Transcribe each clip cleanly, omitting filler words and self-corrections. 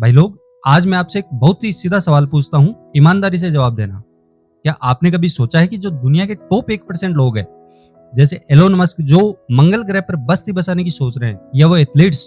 भाई लोग, आज मैं आपसे एक बहुत ही सीधा सवाल पूछता हूँ, ईमानदारी से जवाब देना। क्या आपने कभी सोचा है कि जो दुनिया के टॉप 1% लोग हैं, जैसे एलोन मस्क जो मंगल ग्रह पर बस्ती बसाने की सोच रहे हैं, या वो एथलीट्स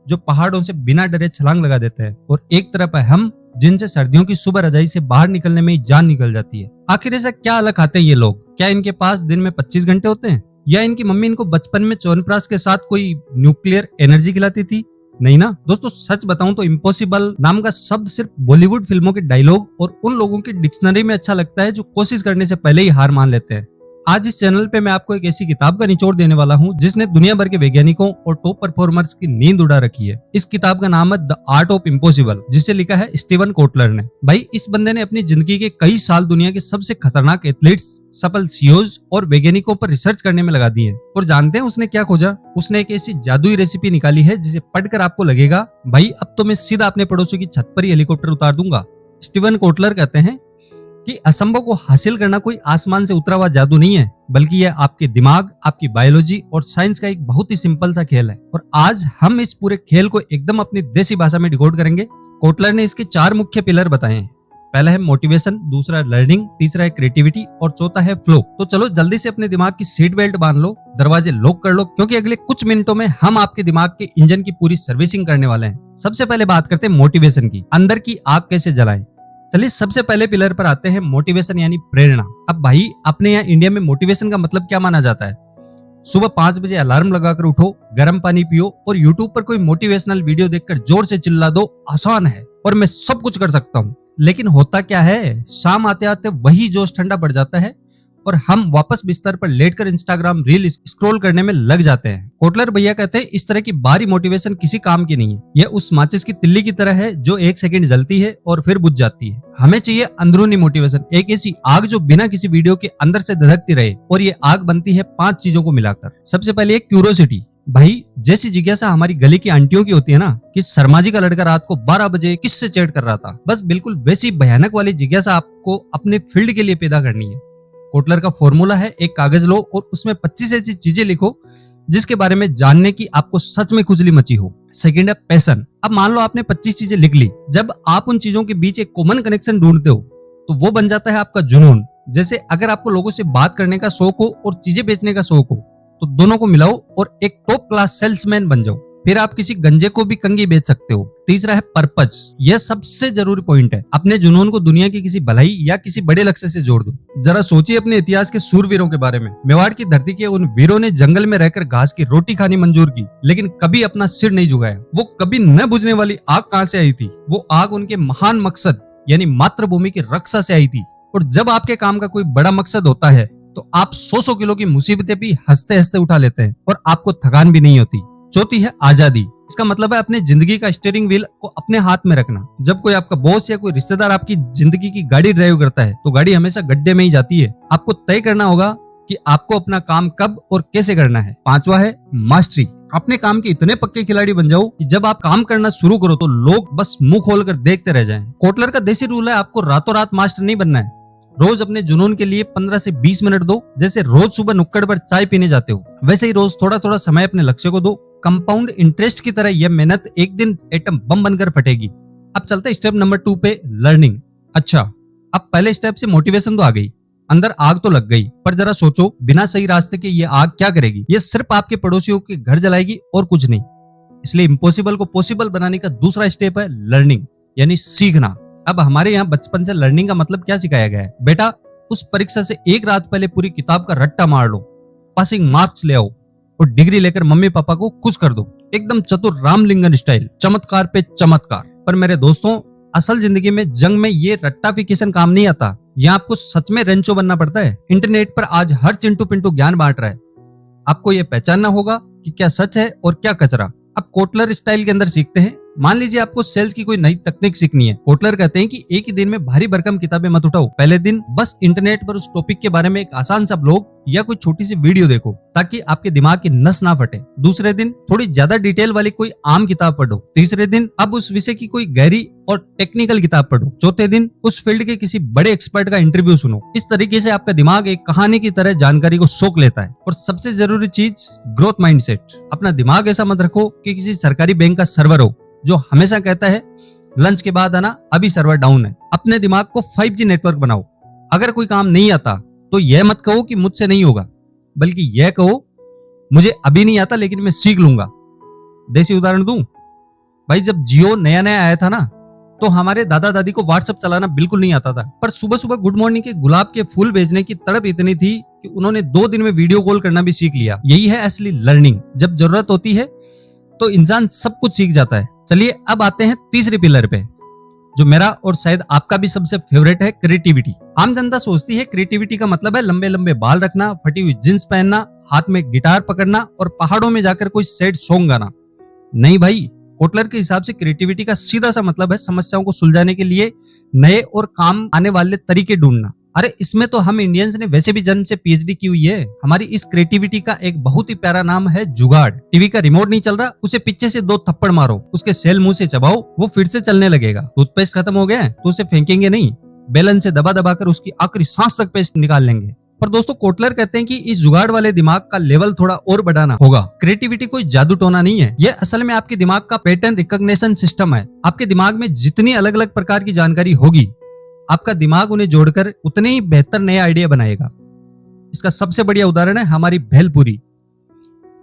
जो पहाड़ों से बिना डरे छलांग लगा देते हैं, और एक तरफ है हम जिनसे सर्दियों की सुबह रजाई से बाहर निकलने में ही जान निकल जाती है। आखिर ऐसा क्या अलग खाते हैं ये लोग? क्या इनके पास दिन में 25 घंटे होते हैं, या इनकी मम्मी इनको बचपन में च्यवनप्राश के साथ कोई न्यूक्लियर एनर्जी खिलाती थी? नहीं ना दोस्तों, सच बताऊं तो इम्पॉसिबल नाम का शब्द सिर्फ बॉलीवुड फिल्मों के डायलॉग और उन लोगों की डिक्शनरी में अच्छा लगता है जो कोशिश करने से पहले ही हार मान लेते हैं। आज इस चैनल पे मैं आपको एक ऐसी किताब का निचोड़ देने वाला हूं जिसने दुनिया भर के वैज्ञानिकों और टॉप परफॉर्मर्स की नींद उड़ा रखी है। इस किताब का नाम है द आर्ट ऑफ इम्पॉसिबल, जिसे लिखा है स्टीवन कोटलर ने। भाई, इस बंदे ने अपनी जिंदगी के कई साल दुनिया के सबसे खतरनाक एथलीट्स, सफल सीईओज और वैज्ञानिकों पर रिसर्च करने में लगा दिए। और जानते हैं उसने क्या खोजा? उसने एक ऐसी जादुई रेसिपी निकाली है जिसे पढ़कर आपको लगेगा भाई अब तो मैं सीधा अपने पड़ोसियों की छत पर ही हेलीकॉप्टर उतार दूंगा। स्टीवन कोटलर कहते हैं कि असंभव को हासिल करना कोई आसमान से उतरा हुआ जादू नहीं है, बल्कि यह आपके दिमाग, आपकी बायोलॉजी और साइंस का एक बहुत ही सिंपल सा खेल है। और आज हम इस पूरे खेल को एकदम अपनी देसी भाषा में डिकोड करेंगे। कोटलर ने इसके 4 मुख्य पिलर बताए हैं। पहला है मोटिवेशन, दूसरा है लर्निंग, तीसरा है क्रिएटिविटी और चौथा है फ्लो। तो चलो जल्दी से अपने दिमाग की सीट बेल्ट बांध लो, दरवाजे लॉक कर लो, क्योंकि अगले कुछ मिनटों में हम आपके दिमाग के इंजन की पूरी सर्विसिंग करने वाले हैं। सबसे पहले बात करते हैं मोटिवेशन की। अंदर की आग कैसे जलाएं। चलिए सबसे पहले पिलर पर आते हैं, मोटिवेशन यानी प्रेरणा। अब भाई, अपने यहाँ इंडिया में मोटिवेशन का मतलब क्या माना जाता है? सुबह 5 बजे अलार्म लगाकर उठो, गर्म पानी पियो और यूट्यूब पर कोई मोटिवेशनल वीडियो देखकर जोर से चिल्ला दो, आसान है और मैं सब कुछ कर सकता हूँ। लेकिन होता क्या है, शाम आते आते वही जोश ठंडा पड़ जाता है और हम वापस बिस्तर पर लेटकर इंस्टाग्राम रील स्क्रॉल करने में लग जाते हैं। कोटलर भैया कहते हैं इस तरह की बाहरी मोटिवेशन किसी काम की नहीं है। यह उस माचिस की तिल्ली की तरह है जो 1 सेकंड जलती है और फिर बुझ जाती है। हमें चाहिए अंदरूनी मोटिवेशन, एक ऐसी आग जो बिना किसी वीडियो के अंदर से धधकती रहे। और ये आग बनती है 5 चीजों को मिलाकर। सबसे पहले एक क्यूरोसिटी। भाई, जैसी जिज्ञासा हमारी गली की आंटियों की होती है ना कि शर्मा जी का लड़का रात को 12 बजे किससे चैट कर रहा था, बस बिल्कुल वैसी भयानक वाली जिज्ञासा आपको अपने फील्ड के लिए पैदा करनी है। कोटलर का फॉर्मूला है, एक कागज लो और उसमें 25 ऐसी चीजें लिखो जिसके बारे में जानने की आपको सच में खुजली मची हो। सेकंड है पैशन। अब मान लो आपने 25 चीजें लिख ली। जब आप उन चीजों के बीच एक कॉमन कनेक्शन ढूंढते हो तो वो बन जाता है आपका जुनून। जैसे अगर आपको लोगों से बात करने का शौक हो और चीजें बेचने का शौक हो तो दोनों को मिलाओ और एक टॉप क्लास सेल्समैन बन जाओ। फिर आप किसी गंजे को भी कंघी बेच सकते हो। तीसरा है पर्पज। यह सबसे जरूरी पॉइंट है। अपने जुनून को दुनिया की किसी भलाई या किसी बड़े लक्ष्य से जोड़ दो। जरा सोचिए अपने इतिहास के सूरवीरों के बारे में। मेवाड़ की धरती के उन वीरों ने जंगल में रहकर घास की रोटी खानी मंजूर की, लेकिन कभी अपना सिर नहीं झुकाया। वो कभी न बुझने वाली आग कहां से आई थी? वो आग उनके महान मकसद यानी मातृभूमि की रक्षा से आई थी। और जब आपके काम का कोई बड़ा मकसद होता है तो आप 100 किलो की मुसीबतें भी हंसते हंसते उठा लेते हैं और आपको थकान भी नहीं होती। चौथी है आजादी। इसका मतलब है अपने जिंदगी का स्टीयरिंग व्हील को अपने हाथ में रखना। जब कोई आपका बॉस या कोई रिश्तेदार आपकी जिंदगी की गाड़ी ड्राइव करता है तो गाड़ी हमेशा गड्ढे में ही जाती है। आपको तय करना होगा कि आपको अपना काम कब और कैसे करना है। पांचवा है मास्टरी। अपने काम के इतने पक्के खिलाड़ी बन जाओ कि जब आप काम करना शुरू करो तो लोग बस मुंह खोलकर देखते रह जाएं। कोटलर का देसी रूल है, आपको रातों रात मास्टर नहीं बनना है। रोज अपने जुनून के लिए 15 से 20 मिनट दो। जैसे रोज सुबह नुक्कड़ पर चाय पीने जाते हो, वैसे ही रोज थोड़ा थोड़ा समय अपने लक्ष्य को दो। कंपाउंड इंटरेस्ट की तरह यह मेहनत एक दिन एटम बम बनकर फटेगी। अब चलते स्टेप नंबर 2 पे, लर्निंग। अच्छा, अब पहले स्टेप से मोटिवेशन तो आ गई, अंदर आग तो लग गई, पर जरा सोचो बिना सही रास्ते के ये आग क्या करेगी? ये सिर्फ आपके पड़ोसियों के घर जलाएगी और कुछ नहीं। इसलिए इम्पॉसिबल को पॉसिबल बनाने का दूसरा स्टेप है लर्निंग यानी सीखना। अब हमारे यहाँ बचपन से लर्निंग का मतलब क्या सिखाया गया है? बेटा, उस परीक्षा से एक रात पहले पूरी किताब का रट्टा मार लो, पासिंग मार्क्स ले आओ और डिग्री लेकर मम्मी पापा को खुश कर दो। एकदम चतुर रामलिंगन स्टाइल, चमत्कार पे चमत्कार। पर मेरे दोस्तों, असल जिंदगी में जंग में ये रट्टाफिकेशन काम नहीं आता। यहाँ आपको सच में रेंचो बनना पड़ता है। इंटरनेट पर आज हर चिंटू पिंटू ज्ञान बांट रहा है। आपको ये पहचानना होगा कि क्या सच है और क्या कचरा। अब कोटलर स्टाइल के अंदर सीखते हैं। मान लीजिए आपको सेल्स की कोई नई तकनीक सीखनी है। कोटलर कहते हैं कि एक ही दिन में भारी भरकम किताबें मत उठाओ। पहले दिन बस इंटरनेट पर उस टॉपिक के बारे में एक आसान सा ब्लॉग या कोई छोटी सी वीडियो देखो ताकि आपके दिमाग की नस ना फटे। दूसरे दिन थोड़ी ज्यादा डिटेल वाली कोई आम किताब पढ़ो। तीसरे दिन अब उस विषय की कोई गहरी और टेक्निकल किताब पढ़ो। चौथे दिन उस फील्ड के किसी बड़े एक्सपर्ट का इंटरव्यू सुनो। इस तरीके से आपका दिमाग एक कहानी की तरह जानकारी को सोख लेता है। और सबसे जरूरी चीज, ग्रोथ माइंडसेट। अपना दिमाग ऐसा मत रखो कि किसी सरकारी बैंक का सर्वर हो जो हमेशा कहता है लंच के बाद आना, अभी सर्वर डाउन है। अपने दिमाग को 5G नेटवर्क बनाओ। अगर कोई काम नहीं आता तो यह मत कहो कि मुझसे नहीं होगा, बल्कि यह कहो मुझे अभी नहीं आता लेकिन मैं सीख लूंगा। देसी उदाहरण दूं, भाई जब जियो नया नया आया था ना, तो हमारे दादा दादी को व्हाट्सएप चलाना बिल्कुल नहीं आता था, पर सुबह सुबह गुड मॉर्निंग के गुलाब के फूल भेजने की तड़प इतनी थी कि उन्होंने 2 दिन में वीडियो कॉल करना भी सीख लिया। यही है असली लर्निंग। जब जरूरत होती है तो इंसान सब कुछ सीख जाता है। चलिए अब आते हैं तीसरे पिलर पे, जो मेरा और शायद आपका भी सबसे फेवरेट है, क्रिएटिविटी। आम जनता सोचती है क्रिएटिविटी का मतलब है लंबे लंबे बाल रखना, फटी हुई जींस पहनना, हाथ में गिटार पकड़ना और पहाड़ों में जाकर कोई सैड सॉन्ग गाना। नहीं भाई, कोटलर के हिसाब से क्रिएटिविटी का सीधा सा मतलब है समस्याओं को सुलझाने के लिए नए और काम आने वाले तरीके ढूंढना। अरे इसमें तो हम इंडियंस ने वैसे भी जन्म से पीएचडी की हुई है। हमारी इस क्रिएटिविटी का एक बहुत ही प्यारा नाम है जुगाड़। टीवी का रिमोट नहीं चल रहा, उसे पीछे से 2 थप्पड़ मारो, उसके सेल मुंह से चबाओ, वो फिर से चलने लगेगा। टूथपेस्ट खत्म हो गया है तो उसे फेंकेंगे नहीं, बेलन से दबा दबा कर उसकी आखिरी सांस तक पेस्ट निकाल लेंगे। पर दोस्तों कोटलर कहते हैं कि इस जुगाड़ वाले दिमाग का लेवल थोड़ा और बढ़ाना होगा। क्रिएटिविटी कोई जादू टोना नहीं है, यह असल में आपके दिमाग का पैटर्न रिकॉग्निशन सिस्टम है। आपके दिमाग में जितनी अलग अलग प्रकार की जानकारी होगी, आपका दिमाग उन्हें जोड़कर उतने ही बेहतर नए आइडिया बनाएगा। इसका सबसे बढ़िया उदाहरण है हमारी भेलपुरी।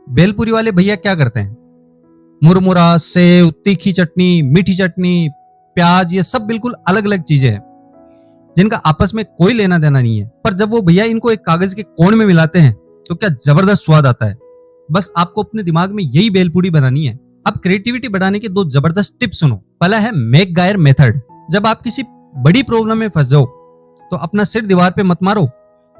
भेलपुरी वाले भैया क्या करते हैं, मुरमुरा, सेव, तीखी चटनी, मीठी चटनी, प्याज, ये सब बिल्कुल अलग अलग चीजें हैं जिनका आपस में कोई लेना देना नहीं है, पर जब वो भैया इनको एक कागज के कोण में मिलाते हैं तो क्या जबरदस्त स्वाद आता है। बस आपको अपने दिमाग में यही भेलपुरी बनानी है। अब क्रिएटिविटी बढ़ाने के 2 जबरदस्त टिप्स सुनो। पहला है मेक गायर मेथड। जब आप किसी बड़ी प्रॉब्लम में फंस जाओ तो अपना सिर दीवार पे मत मारो,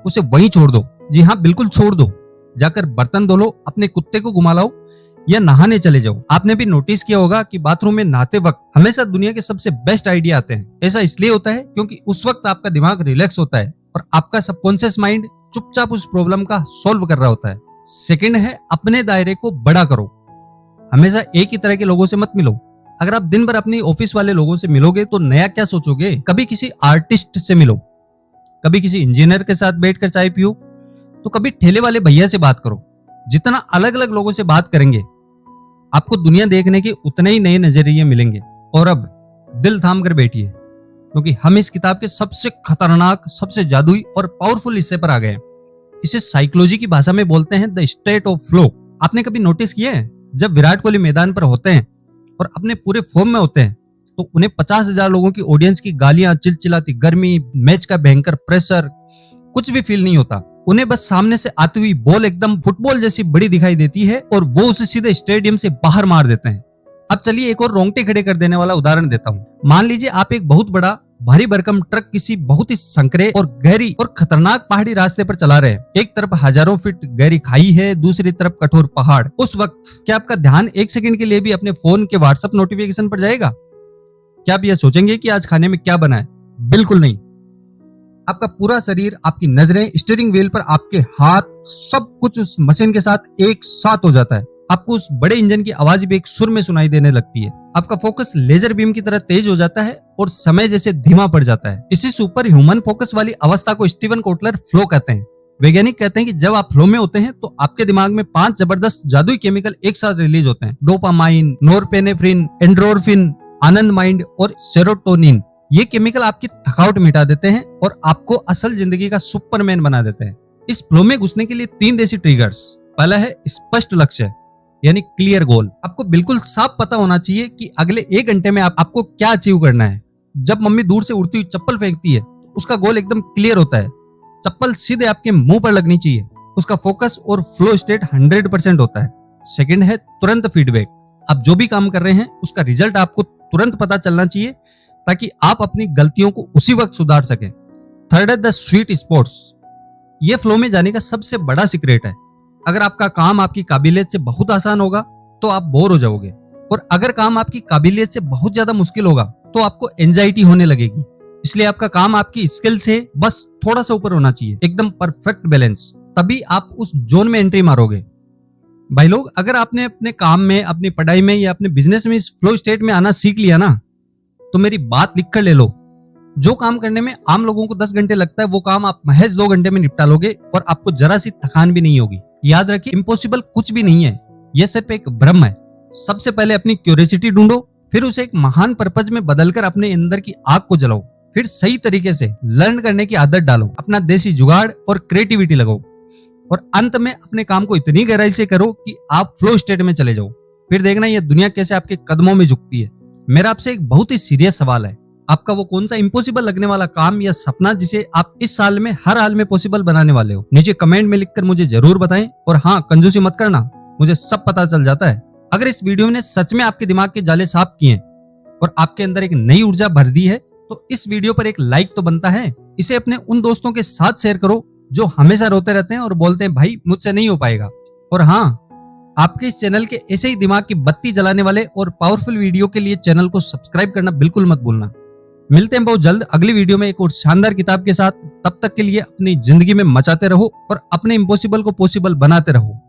उसे वहीं छोड़ दो। जी हाँ, बिल्कुल छोड़ दो। जाकर बर्तन धो लो, अपने कुत्ते को घुमा लाओ या नहाने चले जाओ। आपने भी नोटिस किया होगा कि बाथरूम में नहाते वक्त हमेशा दुनिया के सबसे बेस्ट आइडिया आते हैं। ऐसा इसलिए होता है क्योंकि उस वक्त आपका दिमाग रिलैक्स होता है और आपका सबकॉन्शियस माइंड चुपचाप उस प्रॉब्लम का सॉल्व कर रहा होता है। सेकंड है अपने दायरे को बड़ा करो। हमेशा एक ही तरह के लोगों से मत मिलो। अगर आप दिन भर अपनी ऑफिस वाले लोगों से मिलोगे तो नया क्या सोचोगे। कभी किसी आर्टिस्ट से मिलो, कभी किसी इंजीनियर के साथ बैठकर चाय पियो, तो कभी ठेले वाले भैया से बात करो। जितना अलग अलग लोगों से बात करेंगे आपको दुनिया देखने के उतने ही नए नजरिए मिलेंगे। और अब दिल थाम कर बैठिए क्योंकि हम इस किताब के सबसे खतरनाक, सबसे जादुई और पावरफुल हिस्से पर आ गए। इसे साइकोलॉजी की भाषा में बोलते हैं द स्टेट ऑफ फ्लो। आपने कभी नोटिस किया है, जब विराट कोहली मैदान पर होते हैं और अपने पूरे फॉर्म में होते हैं तो उन्हें 50,000 लोगों की ऑडियंस की गालियां, चिलचिलाती गर्मी, मैच का भयंकर प्रेशर कुछ भी फील नहीं होता। उन्हें बस सामने से आती हुई बॉल एकदम फुटबॉल जैसी बड़ी दिखाई देती है और वो उसे सीधे स्टेडियम से बाहर मार देते हैं। अब चलिए एक और रोंगटे खड़े कर देने वाला उदाहरण देता हूँ। मान लीजिए आप एक बहुत बड़ा भारी भरकम ट्रक किसी बहुत ही संकरे और गहरी और खतरनाक पहाड़ी रास्ते पर चला रहे हैं। एक तरफ हजारों फीट गहरी खाई है, दूसरी तरफ कठोर पहाड़। उस वक्त क्या आपका ध्यान 1 सेकंड के लिए भी अपने फोन के व्हाट्सएप नोटिफिकेशन पर जाएगा? क्या आप यह सोचेंगे कि आज खाने में क्या बना है? बिल्कुल नहीं। आपका पूरा शरीर, आपकी नजरें, स्टीयरिंग व्हील पर आपके हाथ, सब कुछ उस मशीन के साथ एक साथ हो जाता है। आपको उस बड़े इंजन की आवाज भी एक सुर में सुनाई देने लगती है। आपका फोकस लेजर बीम की तरह तेज हो जाता है और समय जैसे धीमा पड़ जाता है। इसी सुपर ह्यूमन फोकस वाली अवस्था को स्टीवन कोटलर फ्लो कहते हैं। वैज्ञानिक कहते हैं कि जब आप फ्लो में होते हैं तो आपके दिमाग में 5 जबरदस्त जादुई केमिकल एक साथ रिलीज होते हैं। डोपामाइन, नोरपेनेफ्रिन, एंड्रोरफिन, आनंद माइंड और सेरोटोनिन। ये केमिकल आपकी थकावट मिटा देते हैं और आपको असल जिंदगी का सुपरमैन बना देते हैं। इस फ्लो में घुसने के लिए 3 देसी ट्रिगर्स। पहला है स्पष्ट लक्ष्य यानी क्लियर गोल। आपको बिल्कुल साफ पता होना चाहिए कि अगले 1 घंटे में आपको क्या अचीव करना है। जब मम्मी दूर से उड़ती हुई चप्पल फेंकती है तो उसका गोल एकदम क्लियर होता है। चप्पल सीधे आपके मुंह पर लगनी चाहिए। उसका फोकस और फ्लो स्टेट 100% होता है। सेकंड है तुरंत फीडबैक। आप जो भी काम कर रहे हैं उसका रिजल्ट आपको तुरंत पता चलना चाहिए ताकि आप अपनी गलतियों को उसी वक्त सुधार सकें। थर्ड है द स्वीट स्पॉट्स। ये फ्लो में जाने का सबसे बड़ा सीक्रेट है। अगर आपका काम आपकी काबिलियत से बहुत आसान होगा तो आप बोर हो जाओगे, और अगर काम आपकी काबिलियत से बहुत ज्यादा मुश्किल होगा तो आपको एंजाइटी होने लगेगी। इसलिए आपका काम आपकी स्किल से बस थोड़ा सा ऊपर होना चाहिए, एकदम परफेक्ट बैलेंस। तभी आप उस जोन में एंट्री मारोगे। भाई लोग, अगर आपने अपने काम में, अपनी पढ़ाई में या अपने बिजनेस में इस फ्लो स्टेट में आना सीख लिया ना, तो मेरी बात लिख कर ले लो। जो काम करने में आम लोगों को 10 घंटे लगता है वो काम आप महज 2 घंटे में निपटा लोगे और आपको जरा सी थकान भी नहीं होगी। याद रखिए, इम्पॉसिबल कुछ भी नहीं है, यह सिर्फ एक भ्रम है। सबसे पहले अपनी क्यूरियोसिटी ढूंढो, फिर उसे एक महान पर्पज में बदलकर अपने अंदर की आग को जलाओ। फिर सही तरीके से लर्न करने की आदत डालो, अपना देसी जुगाड़ और क्रिएटिविटी लगाओ और अंत में अपने काम को इतनी गहराई से करो कि आप फ्लो स्टेट में चले जाओ। फिर देखना ये दुनिया कैसे आपके कदमों में झुकती है। मेरा आपसे एक बहुत ही सीरियस सवाल है, आपका वो कौन सा इम्पॉसिबल लगने वाला काम या सपना जिसे आप इस साल में हर हाल में पॉसिबल बनाने वाले हो, नीचे कमेंट में लिखकर मुझे जरूर बताएं। और हाँ, कंजूसी मत करना, मुझे सब पता चल जाता है। अगर इस वीडियो ने सच में आपके दिमाग के जाले साफ किए और आपके अंदर एक नई ऊर्जा भर दी है तो इस वीडियो पर एक लाइक तो बनता है। इसे अपने उन दोस्तों के साथ शेयर करो जो हमेशा रोते रहते हैं और बोलते हैं भाई मुझसे नहीं हो पाएगा। और हाँ, आपके इस चैनल के ऐसे ही दिमाग की बत्ती जलाने वाले और पावरफुल वीडियो के लिए चैनल को सब्सक्राइब करना बिल्कुल मत भूलना। मिलते हैं बहुत जल्द अगली वीडियो में एक और शानदार किताब के साथ। तब तक के लिए अपनी जिंदगी में मचाते रहो और अपने इम्पॉसिबल को पॉसिबल बनाते रहो।